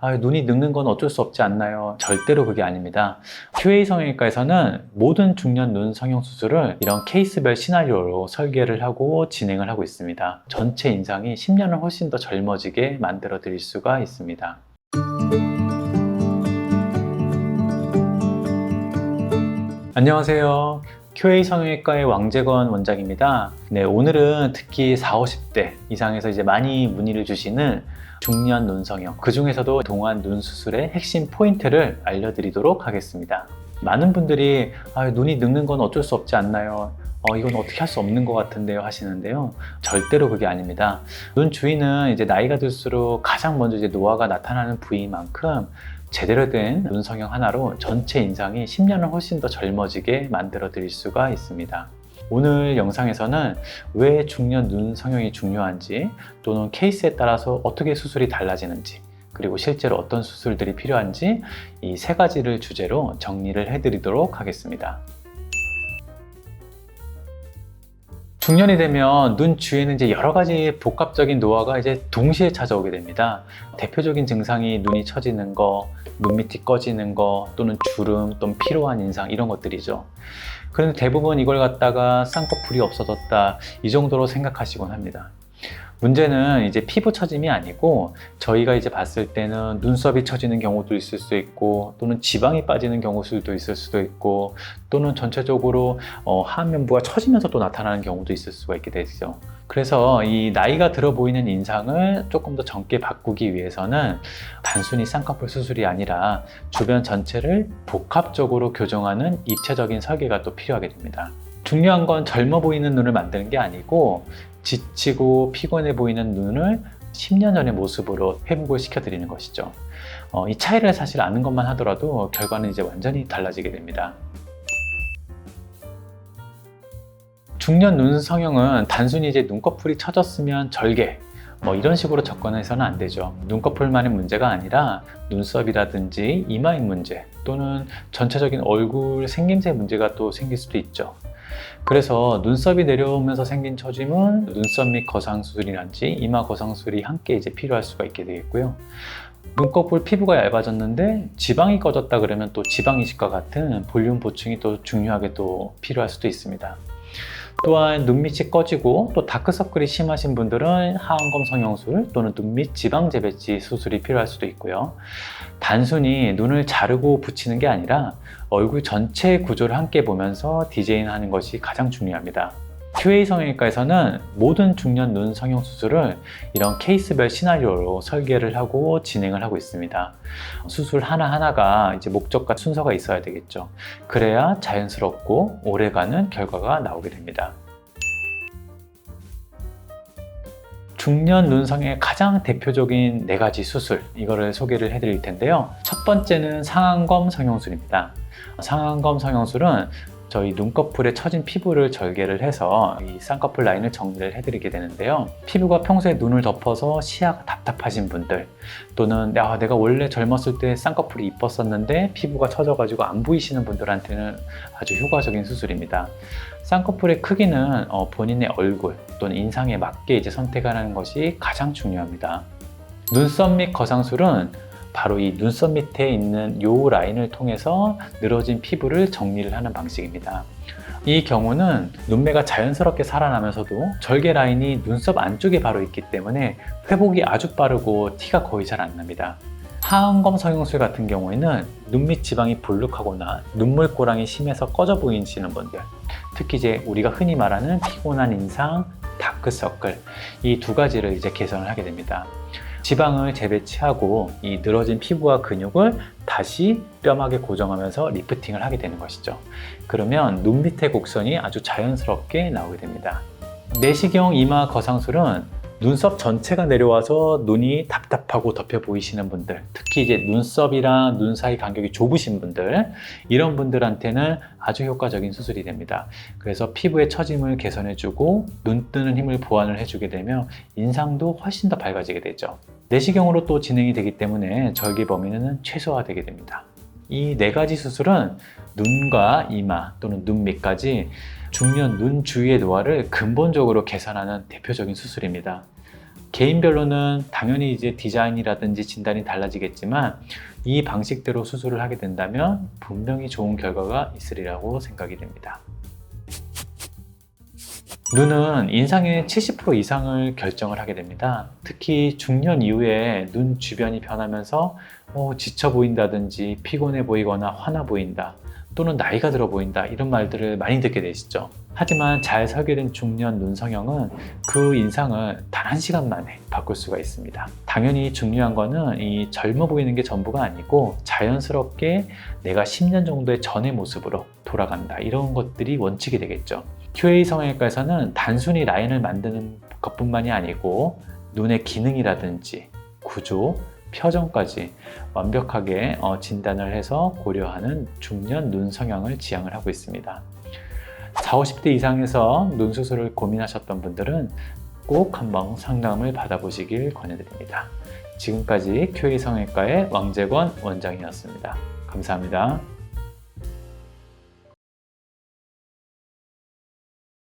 눈이 늙는 건 어쩔 수 없지 않나요? 절대로 그게 아닙니다. QA 성형외과에서는 모든 중년 눈 성형 수술을 이런 케이스별 시나리오로 설계를 하고 진행을 하고 있습니다. 전체 인상이 10년을 훨씬 더 젊어지게 만들어 드릴 수가 있습니다. 안녕하세요. QA 성형외과의 왕재건 원장입니다. 네, 오늘은 특히 40, 50대 이상에서 이제 많이 문의를 주시는 중년 눈 성형, 그 중에서도 동안 눈 수술의 핵심 포인트를 알려드리도록 하겠습니다. 많은 분들이 눈이 늙는 건 어쩔 수 없지 않나요? 이건 어떻게 할 수 없는 것 같은데요 하시는데요, 절대로 그게 아닙니다. 눈 주위는 이제 나이가 들수록 가장 먼저 이제 노화가 나타나는 부위인 만큼 제대로 된 눈 성형 하나로 전체 인상이 10년을 훨씬 더 젊어지게 만들어 드릴 수가 있습니다. 오늘 영상에서는 왜 중년 눈 성형이 중요한지, 또는 케이스에 따라서 어떻게 수술이 달라지는지, 그리고 실제로 어떤 수술들이 필요한지, 이 세 가지를 주제로 정리를 해드리도록 하겠습니다. 중년이 되면 눈 주위에는 이제 여러 가지 복합적인 노화가 이제 동시에 찾아오게 됩니다. 대표적인 증상이 눈이 처지는 거, 눈밑이 꺼지는 거, 또는 주름, 또는 피로한 인상, 이런 것들이죠. 그런데 대부분 이걸 갖다가 쌍꺼풀이 없어졌다, 이 정도로 생각하시곤 합니다. 문제는 이제 피부 처짐이 아니고, 저희가 이제 봤을 때는 눈썹이 처지는 경우도 있을 수 있고, 또는 지방이 빠지는 경우도 있을 수도 있고, 또는 전체적으로 하안면부가 처지면서 또 나타나는 경우도 있을 수가 있게 되죠. 그래서 이 나이가 들어 보이는 인상을 조금 더 젊게 바꾸기 위해서는 단순히 쌍꺼풀 수술이 아니라 주변 전체를 복합적으로 교정하는 입체적인 설계가 또 필요하게 됩니다. 중요한 건 젊어 보이는 눈을 만드는 게 아니고, 지치고 피곤해 보이는 눈을 10년 전의 모습으로 회복을 시켜드리는 것이죠. 이 차이를 사실 아는 것만 하더라도 결과는 이제 완전히 달라지게 됩니다. 중년 눈 성형은 단순히 이제 눈꺼풀이 처졌으면 절개, 이런 식으로 접근해서는 안 되죠. 눈꺼풀만의 문제가 아니라 눈썹이라든지 이마의 문제, 또는 전체적인 얼굴 생김새 문제가 또 생길 수도 있죠. 그래서 눈썹이 내려오면서 생긴 처짐은 눈썹 및 거상 수술이란지 이마 거상 수술이 함께 이제 필요할 수가 있게 되겠고요. 눈꺼풀 피부가 얇아졌는데 지방이 꺼졌다 그러면 또 지방 이식과 같은 볼륨 보충이 또 중요하게 또 필요할 수도 있습니다. 또한 눈밑이 꺼지고 또 다크서클이 심하신 분들은 하안검 성형술 또는 눈밑 지방 재배치 수술이 필요할 수도 있고요. 단순히 눈을 자르고 붙이는 게 아니라 얼굴 전체의 구조를 함께 보면서 디자인하는 것이 가장 중요합니다. QA 성형외과에서는 모든 중년 눈 성형 수술을 이런 케이스별 시나리오로 설계를 하고 진행을 하고 있습니다. 수술 하나하나가 이제 목적과 순서가 있어야 되겠죠. 그래야 자연스럽고 오래가는 결과가 나오게 됩니다. 중년 눈 성형의 가장 대표적인 4가지 수술, 이거를 소개를 해드릴 텐데요. 첫 번째는 상안검 성형술입니다. 상안검 성형술은 저희 눈꺼풀에 처진 피부를 절개를 해서 이 쌍꺼풀 라인을 정리를 해드리게 되는데요. 피부가 평소에 눈을 덮어서 시야가 답답하신 분들, 또는 내가 원래 젊었을 때 쌍꺼풀이 이뻤었는데 피부가 처져가지고 안 보이시는 분들한테는 아주 효과적인 수술입니다. 쌍꺼풀의 크기는 본인의 얼굴 또는 인상에 맞게 이제 선택하는 것이 가장 중요합니다. 눈썹 및 거상술은 바로 이 눈썹 밑에 있는 요 라인을 통해서 늘어진 피부를 정리를 하는 방식입니다. 이 경우는 눈매가 자연스럽게 살아나면서도 절개 라인이 눈썹 안쪽에 바로 있기 때문에 회복이 아주 빠르고 티가 거의 잘 안 납니다. 하안검 성형술 같은 경우에는 눈밑 지방이 볼록하거나 눈물고랑이 심해서 꺼져 보이시는 분들, 특히 이제 우리가 흔히 말하는 피곤한 인상, 다크서클, 이 2가지를 이제 개선을 하게 됩니다. 지방을 재배치하고 이 늘어진 피부와 근육을 다시 뼈막에 고정하면서 리프팅을 하게 되는 것이죠. 그러면 눈 밑의 곡선이 아주 자연스럽게 나오게 됩니다. 내시경 이마 거상술은 눈썹 전체가 내려와서 눈이 답답하고 덮여 보이시는 분들, 특히 이제 눈썹이랑 눈 사이 간격이 좁으신 분들, 이런 분들한테는 아주 효과적인 수술이 됩니다. 그래서 피부의 처짐을 개선해주고 눈 뜨는 힘을 보완을 해주게 되면 인상도 훨씬 더 밝아지게 되죠. 내시경으로 또 진행이 되기 때문에 절개 범위는 최소화되게 됩니다. 이 4가지 수술은 눈과 이마 또는 눈 밑까지 중년 눈 주위의 노화를 근본적으로 개선하는 대표적인 수술입니다. 개인별로는 당연히 이제 디자인이라든지 진단이 달라지겠지만 이 방식대로 수술을 하게 된다면 분명히 좋은 결과가 있으리라고 생각이 됩니다. 눈은 인상의 70% 이상을 결정을 하게 됩니다. 특히 중년 이후에 눈 주변이 변하면서 지쳐 보인다든지 피곤해 보이거나 화나 보인다 또는 나이가 들어 보인다 이런 말들을 많이 듣게 되시죠. 하지만 잘 설계된 중년 눈 성형은 그 인상을 단 1시간 만에 바꿀 수가 있습니다. 당연히 중요한 거는 이 젊어 보이는 게 전부가 아니고 자연스럽게 내가 10년 정도의 전의 모습으로 돌아간다 이런 것들이 원칙이 되겠죠. QA 성형외과에서는 단순히 라인을 만드는 것뿐만이 아니고 눈의 기능이라든지 구조, 표정까지 완벽하게 진단을 해서 고려하는 중년 눈 성형을 지향을 하고 있습니다. 40, 50대 이상에서 눈 수술을 고민하셨던 분들은 꼭 한번 상담을 받아보시길 권해드립니다. 지금까지 QA 성형외과의 왕재권 원장이었습니다. 감사합니다.